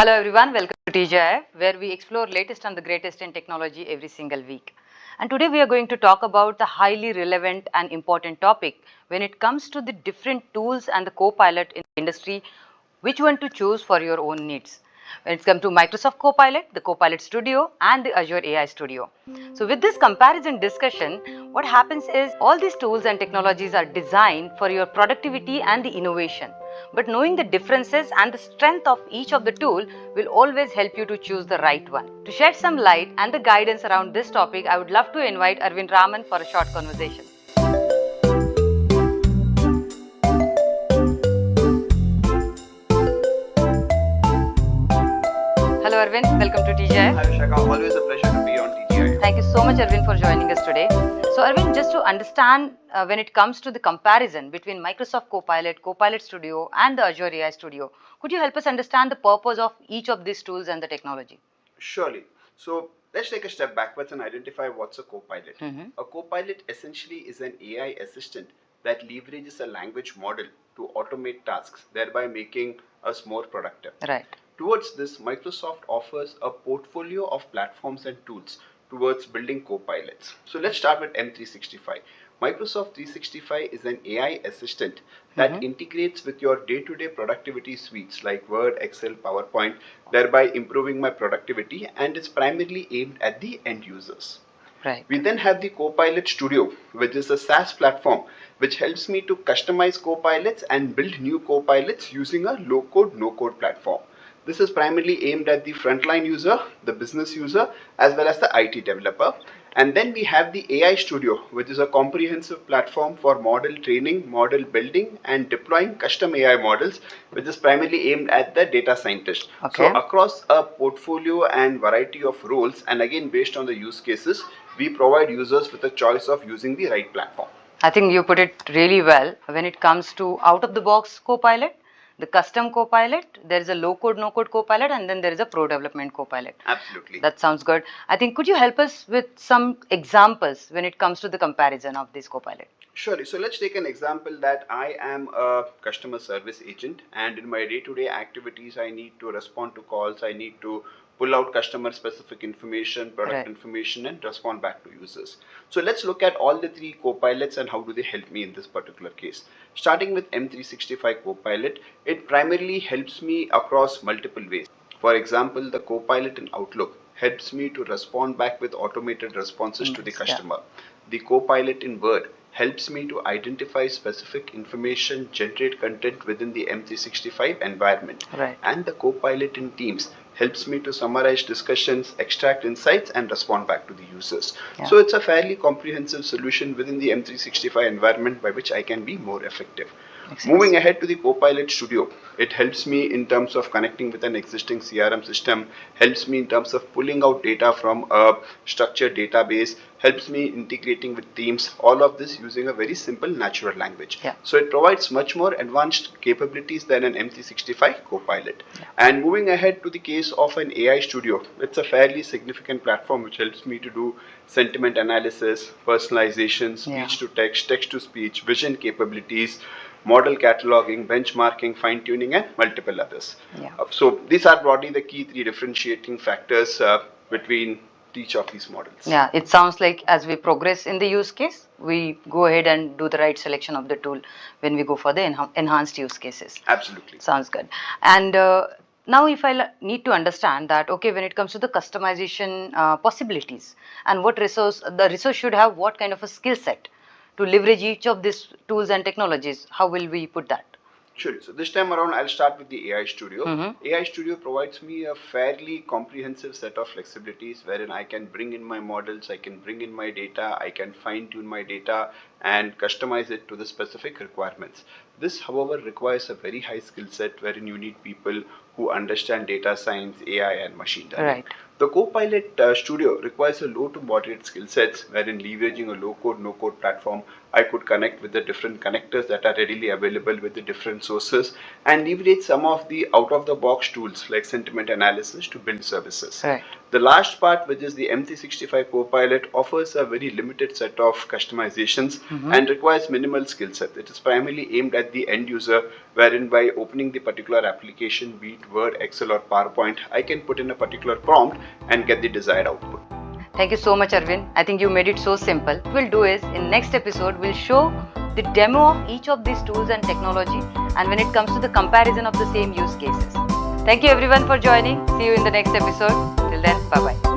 Hello everyone, welcome to TGIF, where we explore latest and the greatest in technology every single week. And today we are going to talk about the highly relevant and important topic when it comes to the different tools and the Copilot in the industry, which one to choose for your own needs. When it comes to Microsoft Copilot, the Copilot Studio and the Azure AI Studio. So with this comparison discussion, what happens is all these tools and technologies are designed for your productivity and the innovation. But knowing the differences and the strength of each of the tool will always help you to choose the right one. To shed some light and the guidance around this topic, I would love to invite Arvind Raman for a short conversation. Hello Arvind, welcome to TGIF. Hi Vishaka, always a pleasure to be on TGIF. Thank you so much Arvind for joining us today. So Arvind, just to understand when it comes to the comparison between Microsoft Copilot, Copilot Studio and the Azure AI Studio, could you help us understand the purpose of each of these tools and the technology? Surely. So let's take a step backwards and identify what's a Copilot. A Copilot essentially is an AI assistant that leverages a language model to automate tasks, thereby making us more productive. Right. Towards this, Microsoft offers a portfolio of platforms and tools towards building copilots. So let's start with M365. Microsoft 365 is an AI assistant that integrates with your day-to-day productivity suites like Word, Excel, PowerPoint, thereby improving my productivity, and is primarily aimed at the end users. Right. We then have the Copilot Studio, which is a SaaS platform which helps me to customize copilots and build new copilots using a low-code, no-code platform. This is primarily aimed at the frontline user, the business user, as well as the IT developer. And then we have the AI Studio, which is a comprehensive platform for model training, model building, and deploying custom AI models, which is primarily aimed at the data scientist. Okay. So across a portfolio and variety of roles, and again based on the use cases, we provide users with a choice of using the right platform. I think you put it really well. When it comes to out-of-the-box Copilot, the custom Copilot, there is a low-code, no-code Copilot, and then there is a pro development Copilot. Absolutely. That sounds good. I think, could you help us with some examples when it comes to the comparison of this Copilot? Surely. So let's take an example that I am a customer service agent, and in my day-to-day activities, I need to respond to calls, I need to pull out customer specific information, product information, and respond back to users. So let's look at all the three copilots and how do they help me in this particular case. Starting with M365 Copilot, it primarily helps me across multiple ways. For example, the Copilot in Outlook helps me to respond back with automated responses to the customer. The Copilot in Word helps me to identify specific information, generate content within the M365 environment. Right. And the Copilot in Teams helps me to summarize discussions, extract insights, and respond back to the users. So it's a fairly comprehensive solution within the M365 environment by which I can be more effective. Moving ahead to the Copilot Studio, it helps me in terms of connecting with an existing CRM system, helps me in terms of pulling out data from a structured database, helps me integrating with teams, all of this using a very simple natural language. So it provides much more advanced capabilities than an M365 Copilot. And moving ahead to the case of an AI Studio, it's a fairly significant platform which helps me to do sentiment analysis, personalization, speech to text, text to speech, vision capabilities, model cataloging, benchmarking, fine-tuning, and multiple others. So these are broadly the key three differentiating factors between each of these models. Yeah, it sounds like as we progress in the use case, we go ahead and do the right selection of the tool when we go for the enhanced use cases. Absolutely. Sounds good. And now if I need to understand that, okay, when it comes to the customization possibilities and what the resource should have what kind of a skill set to leverage each of these tools and technologies, how will we put that? Sure. So this time around, I'll start with the AI Studio. AI Studio provides me a fairly comprehensive set of flexibilities wherein I can bring in my models, I can bring in my data, I can fine tune my data and customize it to the specific requirements. This, however, requires a very high skill set wherein you need people who understand data science, AI, and machine learning. Right. The Copilot Studio requires a low to moderate skill sets, wherein leveraging a low-code, no-code platform, I could connect with the different connectors that are readily available with the different sources and leverage some of the out-of-the-box tools like sentiment analysis to build services. Right. The last part, which is the MT65 Copilot, offers a very limited set of customizations and requires minimal skill set. It is primarily aimed at the end user, wherein by opening the particular application, be it Word, Excel or PowerPoint, I can put in a particular prompt and get the desired output. Thank you so much, Arvind. I think you made it so simple. What we'll do is, in next episode, we'll show the demo of each of these tools and technology, and when it comes to the comparison of the same use cases. Thank you everyone for joining. See you in the next episode. Till then, bye-bye.